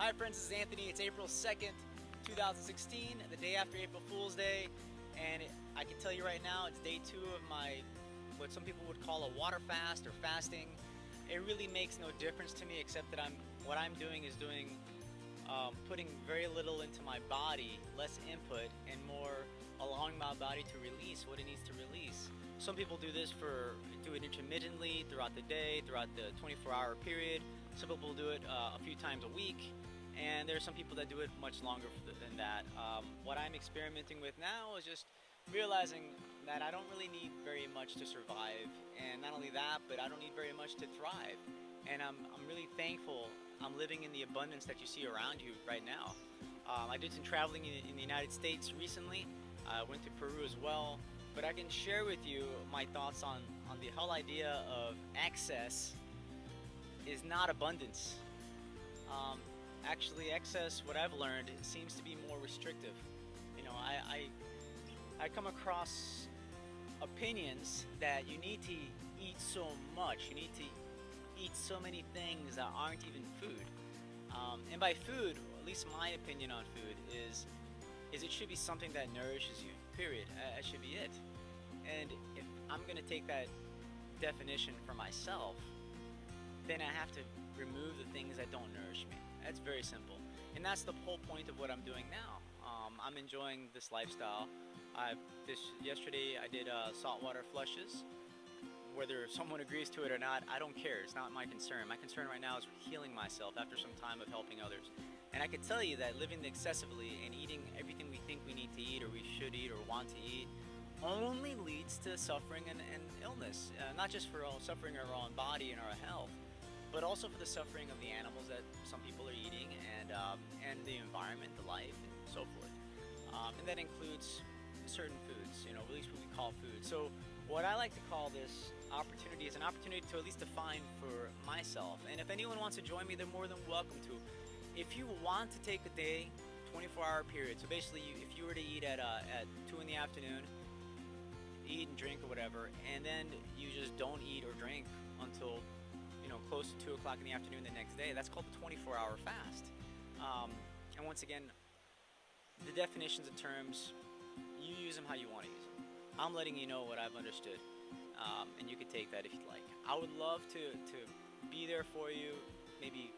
Hi friends, this is Anthony. It's April 2nd, 2016, the day after April Fool's Day, and I can tell you right now, it's day 2 of my, what some people would call a water fast or fasting. It really makes no difference to me except that what I'm doing is putting very little into my body, less input, and more allowing my body to release what it needs to release. Some people do it intermittently throughout the day, throughout the 24-hour period. Some people do it a few times a week, and there are some people that do it much longer than that. What I'm experimenting with now is just realizing that I don't really need very much to survive, and not only that, but I don't need very much to thrive. And I'm really thankful I'm living in the abundance that you see around you right now. I did some traveling in the United States recently. I went to Peru as well, but I can share with you my thoughts on the whole idea of excess is not abundance. Actually, excess, what I've learned, it seems to be more restrictive. You know, I come across opinions that you need to eat so much, you need to eat so many things that aren't even food. And by food, at least my opinion on food is it should be something that nourishes you, period. That should be it. And if I'm going to take that definition for myself, then I have to remove the things that don't nourish me. That's very simple. And that's the whole point of what I'm doing now. I'm enjoying this lifestyle. Yesterday I did saltwater flushes. Whether someone agrees to it or not, I don't care. It's not my concern. My concern right now is healing myself after some time of helping others. And I can tell you that living excessively and eating everything we think we need to eat or we should eat or want to eat only leads to suffering and illness. Not just for suffering our own body and our health, but also for the suffering of the animals that some people are eating and the environment, the life, and so forth. And that includes certain foods, at least what we call food. So what I like to call this opportunity is an opportunity to at least define for myself. And if anyone wants to join me, they're more than welcome to. If you want to take a day, 24-hour period, so basically if you were to eat at 2 in the afternoon, eat and drink or whatever, and then you just don't eat or drink until close to 2 o'clock in the afternoon the next day, that's called the 24-hour fast. And once again, the definitions of terms, you use them how you want to use them. I'm letting you know what I've understood, and you can take that if you'd like. I would love to be there for you, maybe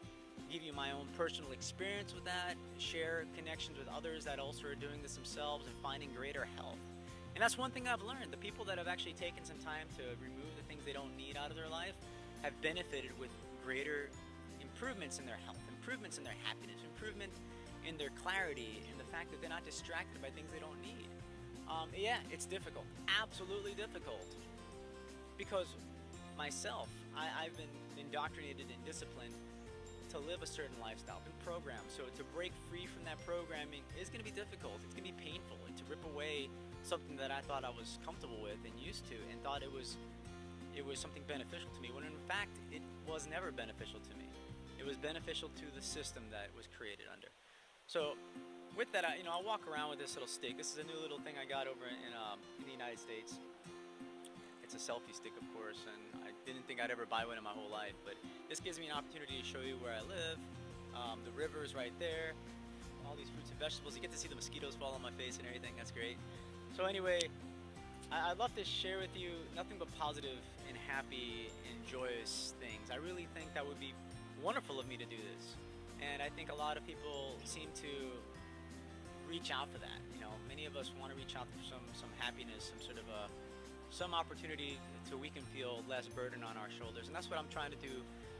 give you my own personal experience with that, share connections with others that also are doing this themselves and finding greater health. And that's one thing I've learned. The people that have actually taken some time to remove the things they don't need out of their life have benefited with greater improvements in their health, improvements in their happiness, improvement in their clarity, and the fact that they're not distracted by things they don't need. Yeah, it's difficult, absolutely difficult, because myself, I've been indoctrinated and disciplined to live a certain lifestyle, been programmed. So to break free from that programming is going to be difficult. It's going to be painful, and to rip away something that I thought I was comfortable with and used to, and thought it was something beneficial to me, when in fact it was never beneficial to me. It was beneficial to the system that it was created under. So with that, I walk around with this little stick. This is a new little thing I got over in the United States. It's a selfie stick, of course, and I didn't think I'd ever buy one in my whole life, but this gives me an opportunity to show you where I live. The river is right there, all these fruits and vegetables. You get to see the mosquitoes fall on my face and everything. That's great. So anyway, I'd love to share with you nothing but positive and happy and joyous things. I really think that would be wonderful of me to do this. And I think a lot of people seem to reach out for that. Many of us want to reach out for some happiness, some opportunity so we can feel less burden on our shoulders. And that's what I'm trying to do.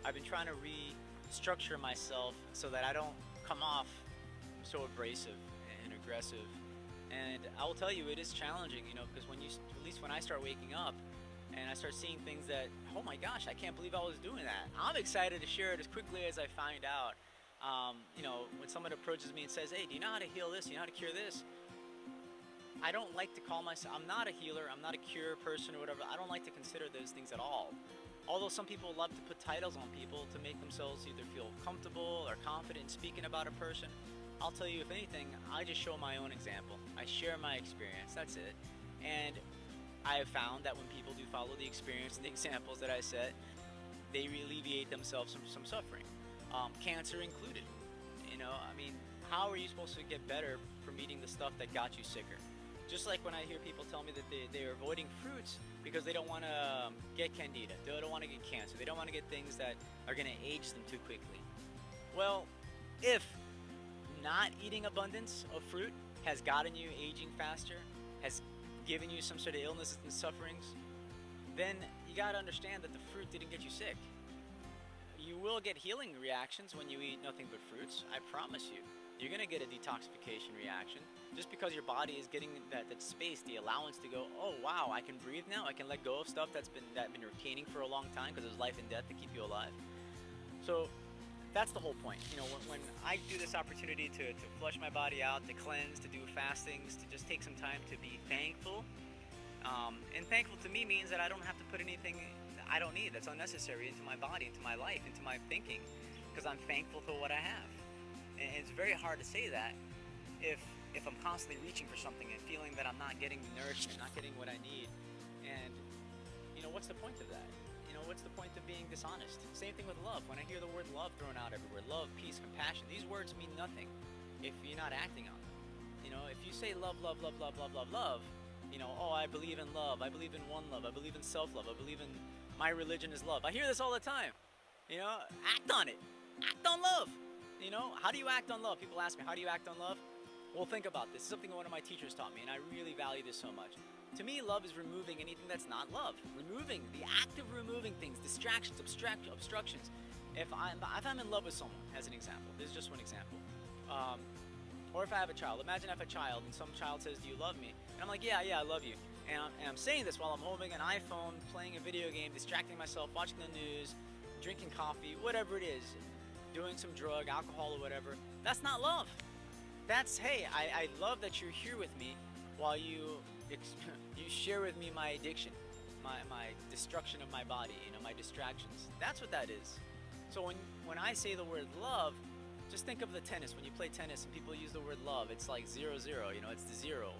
I've been trying to restructure myself so that I don't come off so abrasive and aggressive. And I will tell you, it is challenging, because at least when I start waking up and I start seeing things that, oh my gosh, I can't believe I was doing that. I'm excited to share it as quickly as I find out. When someone approaches me and says, hey, do you know how to heal this? Do you know how to cure this? I don't like to call myself, I'm not a healer, I'm not a cure person or whatever. I don't like to consider those things at all. Although some people love to put titles on people to make themselves either feel comfortable or confident in speaking about a person. I'll tell you, if anything, I just show my own example. I share my experience, that's it. And I have found that when people do follow the experience and the examples that I set, they alleviate themselves from some suffering, cancer included. You know, I mean, how are you supposed to get better from eating the stuff that got you sicker? Just like when I hear people tell me that they're avoiding fruits because they don't want to get candida, they don't want to get cancer, they don't want to get things that are going to age them too quickly. Well, if not eating abundance of fruit has gotten you aging faster, has given you some sort of illnesses and sufferings, then you got to understand that the fruit didn't get you sick. You will get healing reactions when you eat nothing but fruits. I promise you. You're gonna get a detoxification reaction just because your body is getting that space, the allowance to go. Oh wow, I can breathe now. I can let go of stuff that's been retaining for a long time because there's life and death to keep you alive. So that's the whole point. You know, when I do this opportunity to flush my body out, to cleanse, to do fastings, to just take some time to be thankful. And thankful to me means that I don't have to put anything I don't need that's unnecessary into my body, into my life, into my thinking, because I'm thankful for what I have. And it's very hard to say that if I'm constantly reaching for something and feeling that I'm not getting the nourishment, not getting what I need. And you know, what's the point of that? You know, what's the point of being dishonest? Same thing with love. When I hear the word love thrown out everywhere, love, peace, compassion, these words mean nothing if you're not acting on them. You know, if you say love, love, love, love, love, love, love, you know, oh, I believe in love, I believe in one love, I believe in self-love, I believe in my religion is love. I hear this all the time. You know, act on it. Act on love. You know, how do you act on love? People ask me, how do you act on love? Well, think about this. It's something one of my teachers taught me, and I really value this so much. To me, love is removing anything that's not love. Removing, the act of removing things, distractions, obstructions. If I'm in love with someone, as an example, this is just one example. Or if I have a child, imagine I have a child and some child says, do you love me? And I'm like, yeah, I love you. And I'm saying this while I'm holding an iPhone, playing a video game, distracting myself, watching the news, drinking coffee, whatever it is, doing some drug, alcohol, or whatever. That's not love. That's, hey, I love that you're here with me while you share with me my addiction, my destruction of my body, you know, my distractions. That's what that is. So when I say the word love, just think of the tennis. When you play tennis and people use the word love, it's like 0-0, you know, it's the zero.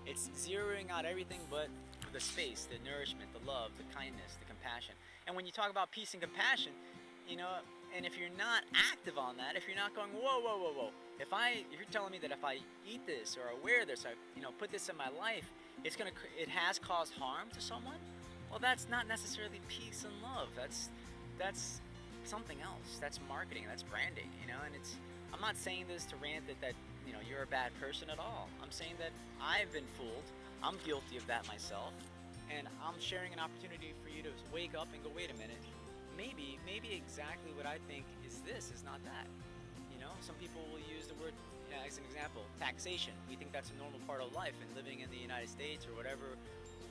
It's zeroing out everything but the space, the nourishment, the love, the kindness, the compassion. And when you talk about peace and compassion, you know, and if you're not active on that, if you're not going, whoa, if you're telling me that if I eat this or I wear this, I, you know, put this in my life, it has caused harm to someone. Well, that's not necessarily peace and love. That's something else. That's marketing. That's branding. You know, and I'm not saying this to rant that you know you're a bad person at all. I'm saying that I've been fooled. I'm guilty of that myself, and I'm sharing an opportunity for you to wake up and go, wait a minute. Maybe exactly what I think is this is not that. You know, some people will use the word, as an example, taxation. We think that's a normal part of life and living in the United States or whatever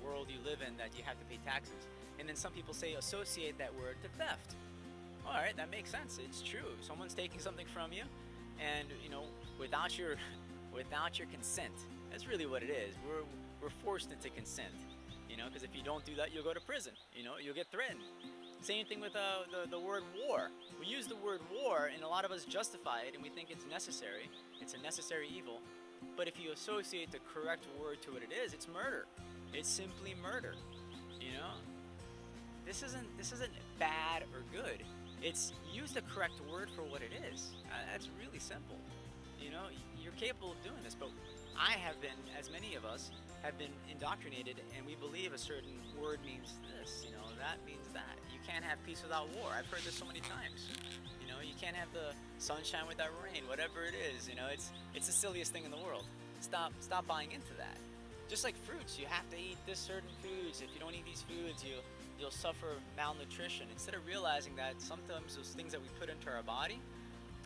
world you live in, that you have to pay taxes. And then some people say associate that word to theft. All right, that makes sense. It's true. Someone's taking something from you, and you know, without your consent. That's really what it is. We're forced into consent. You know, because if you don't do that, you'll go to prison. You know, you'll get threatened. Same thing with the word war. We use the word war, and a lot of us justify it, and we think it's necessary. It's a necessary evil. But if you associate the correct word to what it is, it's murder. It's simply murder. You know, this isn't bad or good. It's use the correct word for what it is. That's really simple. You know, you're capable of doing this, but I have been, as many of us, have been indoctrinated, and we believe a certain word means this, you know, that means that. You can't have peace without war. I've heard this so many times. You know, you can't have the sunshine without rain, whatever it is, you know, it's the silliest thing in the world. Stop buying into that. Just like fruits, you have to eat this certain foods. If you don't eat these foods, you'll suffer malnutrition. Instead of realizing that sometimes those things that we put into our body,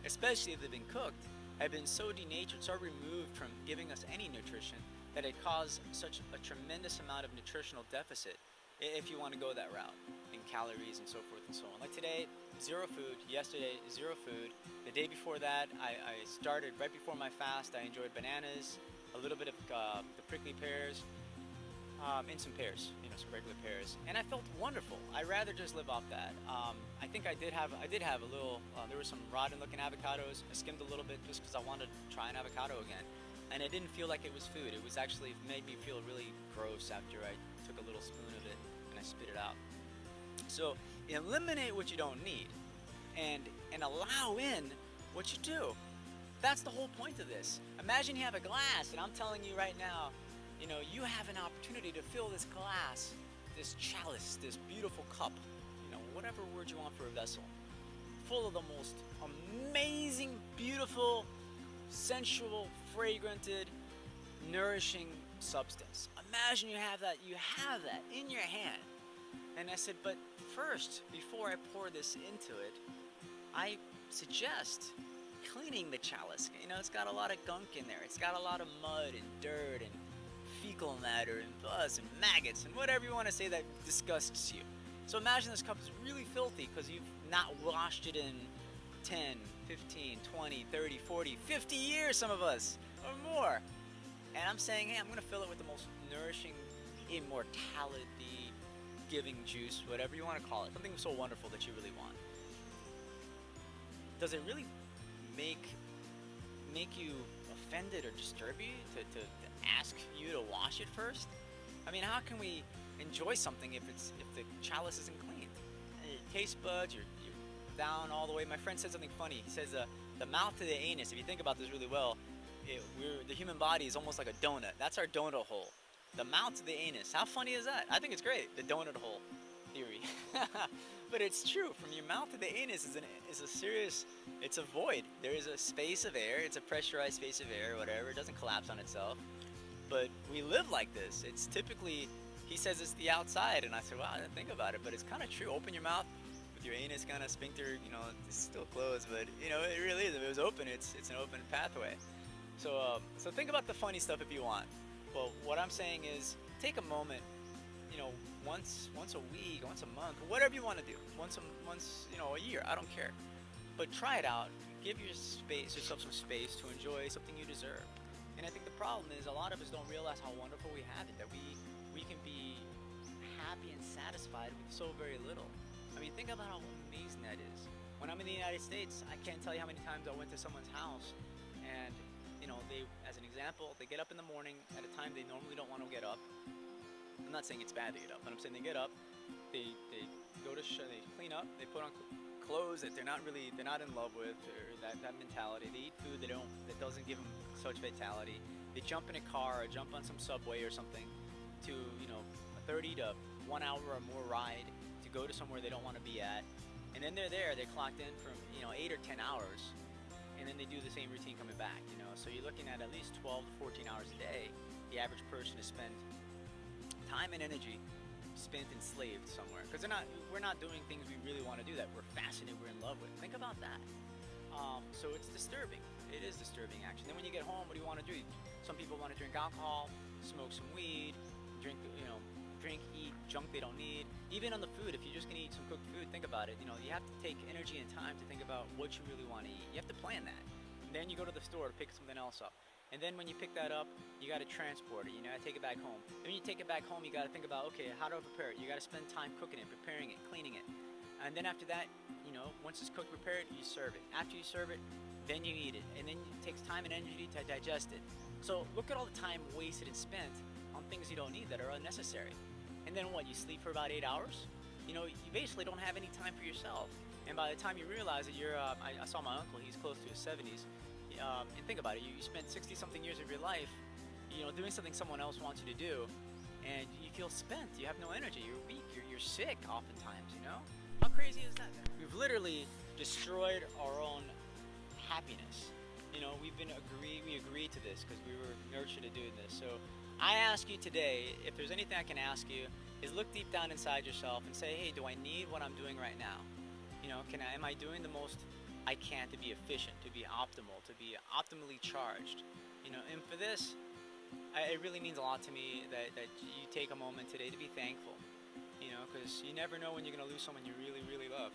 especially if they've been cooked, have been so denatured, so removed from giving us any nutrition, that it caused such a tremendous amount of nutritional deficit if you want to go that route, in calories and so forth and so on. Like today, 0 food. Yesterday, 0 food. The day before that, I started right before my fast. I enjoyed bananas, a little bit of the prickly pears, and some pears, you know, some regular pears, and I felt wonderful. I'd rather just live off that. I think I did have a little. There were some rotten-looking avocados. I skimmed a little bit just because I wanted to try an avocado again. And it didn't feel like it was food. It was actually made me feel really gross after I took a little spoon of it and I spit it out. So eliminate what you don't need, and allow in what you do. That's the whole point of this. Imagine you have a glass, and I'm telling you right now, you have an opportunity to fill this glass, this chalice, this beautiful cup, whatever word you want for a vessel, full of the most amazing, beautiful, sensual, fragranted, nourishing substance. Imagine you have that in your hand. And I said, but first, before I pour this into it, I suggest cleaning the chalice. It's got a lot of gunk in there. It's got a lot of mud and dirt and fecal matter and pus and maggots and whatever you want to say that disgusts you. So imagine this cup is really filthy because you've not washed it in 10, 15, 20, 30, 40, 50 years, some of us, or more. And I'm saying, hey, I'm going to fill it with the most nourishing, immortality giving juice, whatever you want to call it, something so wonderful that you really want. Does it really make you offended or disturb you to ask you to wash it first? I mean, how can we enjoy something if the chalice isn't clean? Your taste buds, you're down all the way. My friend said something funny. He says the mouth to the anus, if you think about this really well, the human body is almost like a donut. That's our donut hole. The mouth to the anus. How funny is that? I think it's great, the donut hole theory. But it's true. From your mouth to the anus is a serious, it's a void. There is a space of air. It's a pressurized space of air or whatever. It doesn't collapse on itself. But we live like this. It's typically, he says it's the outside. And I said, wow, I didn't think about it. But it's kind of true. Open your mouth with your anus kind of sphincter, it's still closed. But, it really is. If it was open, it's an open pathway. So think about the funny stuff if you want. Well, what I'm saying is take a moment, once a week, once a month, whatever you want to do, once a year, I don't care. But try it out. Give yourself some space to enjoy something you deserve. And I think the problem is a lot of us don't realize how wonderful we have it, that we can be happy and satisfied with so very little. I mean, think about how amazing that is. When I'm in the United States, I can't tell you how many times I went to someone's house and they, as an example, they get up in the morning at a time they normally don't want to get up. I'm not saying it's bad to get up, but I'm saying they get up, they go to they clean up, they put on clothes that they're not in love with, or that mentality. They eat food that doesn't give them such vitality. They jump in a car or jump on some subway or something to a 30 to 1 hour or more ride to go to somewhere they don't want to be at, and then they're clocked in from 8 or 10 hours. And then they do the same routine coming back, So you're looking at least 12 to 14 hours a day. The average person is spent time and energy spent enslaved somewhere. Because we're not doing things we really want to do that we're fascinated, we're in love with. Think about that. So it's disturbing. It is disturbing, actually. Then when you get home, what do you want to do? Some people want to drink alcohol, smoke some weed, drink, eat junk they don't need. Even on the food, if you're just going to eat some cooked food, think about it. You have to take energy and time to think about what you really want to eat. You have to plan that. And then you go to the store to pick something else up. And then when you pick that up, you got to transport it. Take it back home. And when you take it back home, you got to think about, okay, how do I prepare it? You got to spend time cooking it, preparing it, cleaning it. And then after that, once it's cooked, prepared, you serve it. After you serve it, then you eat it. And then it takes time and energy to digest it. So look at all the time wasted and spent on things you don't need that are unnecessary. And then what, you sleep for about 8 hours? You basically don't have any time for yourself. And by the time you realize that I saw my uncle, he's close to his 70s. And think about it, you spent 60-something years of your life, doing something someone else wants you to do, and you feel spent, you have no energy, you're weak, you're sick oftentimes, How crazy is that? We've literally destroyed our own happiness. We agreed to this because we were nurtured to do this. So I ask you today, if there's anything I can ask you, is look deep down inside yourself and say, hey, do I need what I'm doing right now? Am I doing the most I can to be efficient, to be optimal, to be optimally charged? And for this, it really means a lot to me that you take a moment today to be thankful, because you never know when you're going to lose someone you really, really love.